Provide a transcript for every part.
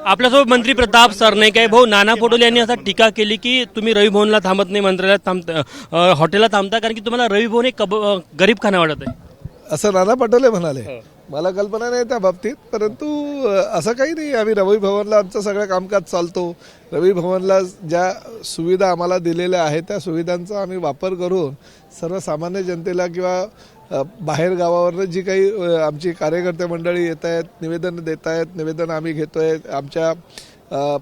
आपल्यासोबत मंत्री प्रताप सरनाईक आहे. भाऊ, नाना पटोले यांनी असा टीका केली की तुम्ही रवी भवनला थांबत नाही, मंत्रालयात थांबता, हॉटेलला थांबता, कारण की तुम्हाला रवी भवन एक गरीब खाना वाटत आहे. असं नाना पटोले म्हणाले. मला कल्पना नाही त्या बाबतीत, परंतु असं काही नाही. आम्ही रवी भवनला आमचं सगळं कामकाज चालतो. रवी भवनला ज्या सुविधा आम्हाला दिलेल्या आहेत त्या सुविधांचा आम्ही वापर करून सर्वसामान्य जनतेला किंवा बाहेर गावावरनं जी काही आमची कार्यकर्ते मंडळी येत आहेत, निवेदन देत आहेत, निवेदन आम्ही घेतोय. आमच्या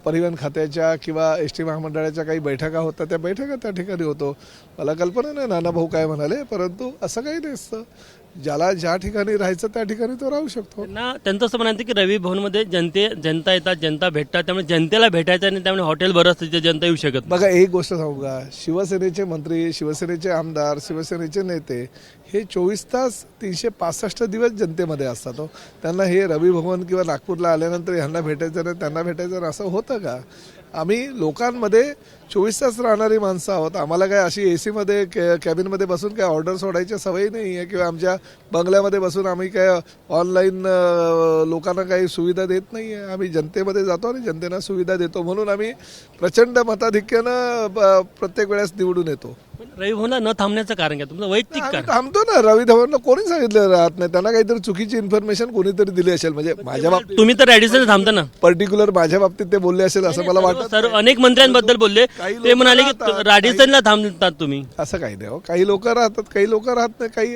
परिवहन खात्याच्या किंवा एस टी महामंडळाच्या काही बैठका होतात, त्या बैठका त्या ठिकाणी होतो. मला कल्पना नाही नाना भाऊ काय म्हणाले, परंतु असं काही नसतं. ज्याला ज्या ठिकाणी राहायचं त्या ठिकाणी तो राहू शकतो. त्यांचं असं म्हणायचं की रवी भवनमध्ये जनता येतात, जनता भेटतात, त्यामुळे जनतेला भेटायचं आणि त्यामुळे हॉटेल बरं असतं तिथे जनता येऊ शकत. बघा, एक गोष्ट सांगू का, शिवसेनेचे मंत्री, शिवसेनेचे आमदार, शिवसेनेचे नेते हे 24 तास 365 दिवस जनतेमध्ये असतात. त्यांना हे रवी भवन किंवा नागपूरला आल्यानंतर ह्यांना भेटायचं नाही, त्यांना भेटायचं नाही, असं होतं का? आम्ही लोकांमध्ये 24 तास राहणारी माणसं आहोत. आम्हाला काय अशी AC मध्ये कॅबिनमध्ये बसून काय ऑर्डर सोडायची सवय नाही आहे, किंवा आमच्या बंगल्यामध्ये बसून आम्ही काय ऑनलाईन लोकांना काही सुविधा देत नाही आहे. आम्ही जनतेमध्ये जातो आणि जनतेला सुविधा देतो, म्हणून आम्ही प्रचंड मताधिक्यानं प्रत्येक वेळेस निवडून येतो. रवी भवनला न थांबण्याचं कारण काय तुमचं वैयक्तिक कारण? थांबतो ना. रवी भवनला कोणी सांगितलं राहत नाही, त्यांना काहीतरी चुकीची इन्फॉर्मेशन कोणीतरी दिली असेल. म्हणजे माझ्या बाबतीत तुम्ही तर रॅडिसनला थांबता ना. पर्टिक्युलर माझ्या बाबतीत ते बोलले असेल असं मला वाटतं. सर अनेक मंत्र्यांबद्दल बोलले, ते म्हणाले की रॅडिसनला थांबतात तुम्ही. असं काही नाही हो. काही लोक राहतात, काही लोक राहत नाही, काही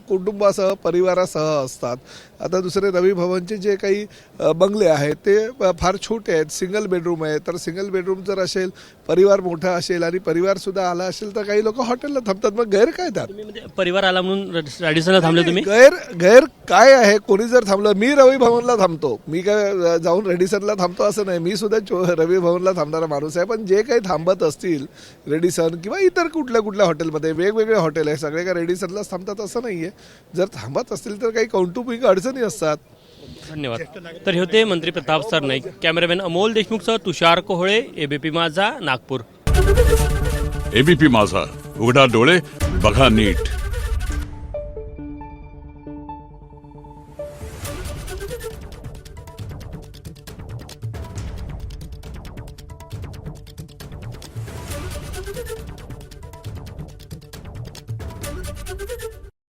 कुटुंबासह परिवारासह असतात. आता दुसरे रवी भवनचे जे काही बंगले आहेत ते फार छोटे आहेत, सिंगल बेडरूम आहे. तर सिंगल बेडरूम जर असेल, परिवार मोठा असेल आणि परिवार सुद्धा आला असेल, तर काही लोक हॉटेलला थांबतात. मग गैर काय त्यात? म्हणजे परिवार आला म्हणून रॅडिसनला थांबले तुम्ही? गैर काय आहे? कोणी जर थांबलं, मी रवी भवनला थांबतो, मी काय जाऊन रेडिसनला थांबतो असं नाही. मी सुद्धा रवी भवनला थांबणारा माणूस आहे. पण जे काही थांबत असतील रेडिसन किंवा इतर कुठल्या हॉटेलमध्ये, वेगवेगळे हॉटेल आहे, सगळे काय रेडिसनलाच थांबतात असं नाहीये. जर थांबत असतील तर काही कौटुंबिक अडचणी असतात. धन्यवाद. तर हे होते मंत्री प्रताप सरनाईक. कॅमेरामॅन अमोल देशमुखसह तुषार कोहळे, ABP माझा, नागपूर. ABP माझा, उघडा डोळे बघा नीट.